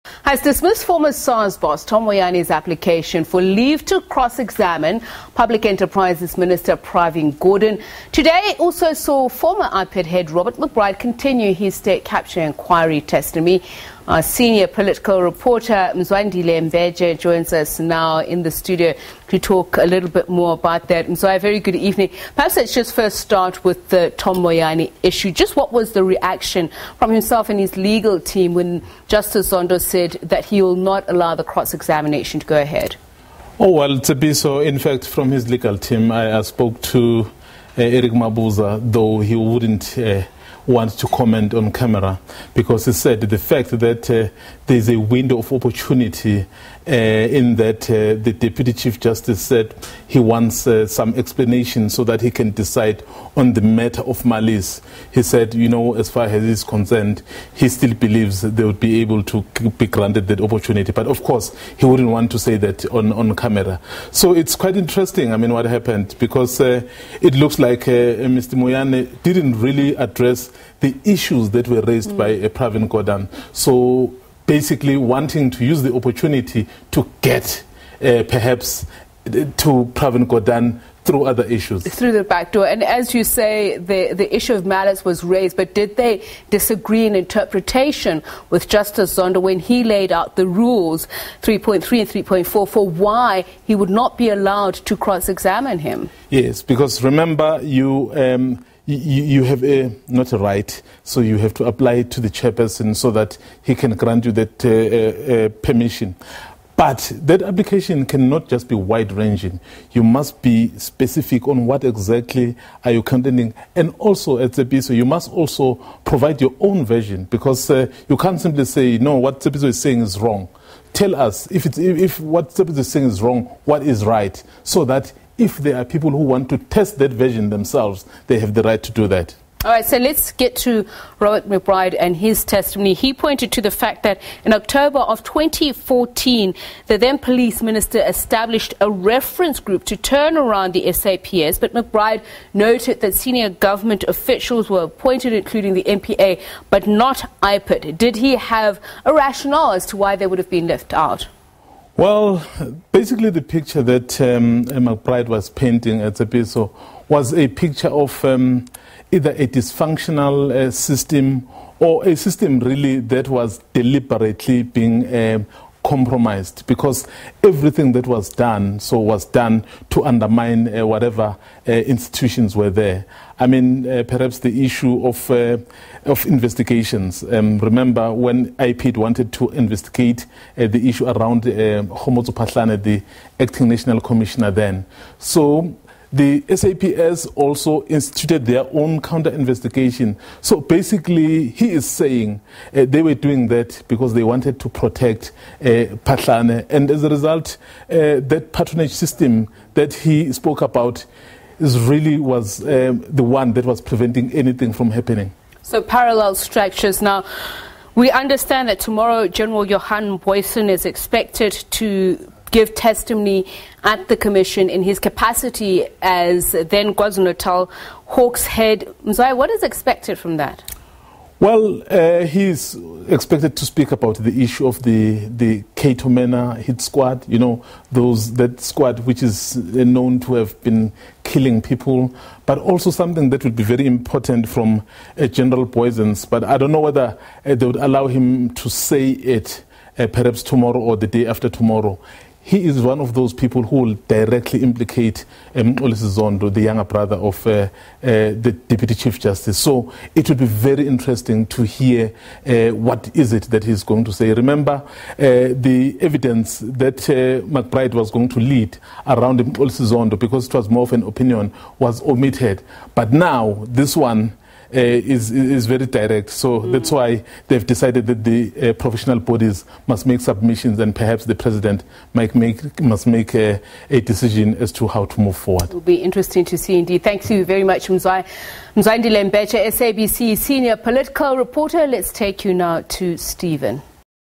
Has dismissed former SARS boss Tom Moyane's application for leave to cross-examine Public Enterprises Minister Pravin Gordhan. Today also saw former IPID head Robert McBride continue his state capture inquiry testimony. Our senior political reporter Mzwandile Mbeje joins us now in the studio to talk a little bit more about that. Mzwai, very good evening. Perhaps let's just first start with the Tom Moyane issue. Just what was the reaction from himself and his legal team when Justice Zondo said that he will not allow the cross-examination to go ahead? Oh, well, Tsebiso, in fact, from his legal team, I spoke to Eric Mabuza, though he wouldn't want to comment on camera, because he said the fact that there's a window of opportunity in that the Deputy Chief Justice said he wants some explanation so that he can decide on the matter of malice. He said, you know, as far as he's concerned, he still believes they would be able to be granted that opportunity. But of course, he wouldn't want to say that on camera. So it's quite interesting, I mean, what happened, because it looks like Mr. Moyane didn't really address the issues that were raised by Pravin Gordhan. So basically wanting to use the opportunity to get perhaps to Pravin Gordhan through other issues. Through the back door. And as you say, the issue of malice was raised, but did they disagree in interpretation with Justice Zondo when he laid out the rules 3.3 and 3.4 for why he would not be allowed to cross-examine him? Yes, because remember, you have not a right, so you have to apply it to the chairperson so that he can grant you that permission. But that application cannot just be wide-ranging. You must be specific on what exactly are you contending. And also, at SABC, you must also provide your own version, because you can't simply say, no, what SABC is saying is wrong. Tell us, if what SABC is saying is wrong, what is right, so that if there are people who want to test that version themselves, they have the right to do that. All right, so let's get to Robert McBride and his testimony. He pointed to the fact that in October of 2014, the then police minister established a reference group to turn around the SAPS, but McBride noted that senior government officials were appointed, including the MPA, but not IPID. Did he have a rationale as to why they would have been left out? Well, basically the picture that McBride was painting at SABC was a picture of either a dysfunctional system or a system really that was deliberately being compromised, because everything that was done was done to undermine whatever institutions were there. I mean, perhaps the issue of investigations. Remember when IPID wanted to investigate the issue around Homotso Pahlane, the acting national commissioner then. So the SAPS also instituted their own counter-investigation. So basically, he is saying they were doing that because they wanted to protect Pahlane. And as a result, that patronage system that he spoke about really was the one that was preventing anything from happening. So parallel structures. Now, we understand that tomorrow General Gordhan is expected to give testimony at the commission in his capacity as then KwaZulu-Natal Hawks head. Mzwai, what is expected from that? Well, he's expected to speak about the issue of the Cato Manor hit squad, you know, that squad which is known to have been killing people, but also something that would be very important from General Poisons. But I don't know whether they would allow him to say it perhaps tomorrow or the day after tomorrow. He is one of those people who will directly implicate Zondo, the younger brother of the Deputy Chief Justice. So it would be very interesting to hear what is it that he's going to say. Remember, the evidence that McBride was going to lead around Zondo, because it was more of an opinion, was omitted. But now this one is very direct. So that's why they've decided that the professional bodies must make submissions, and perhaps the president must make a decision as to how to move forward. It will be interesting to see indeed. Thank you very much, Mzwandile Mbeje, SABC senior political reporter. Let's take you now to Stephen.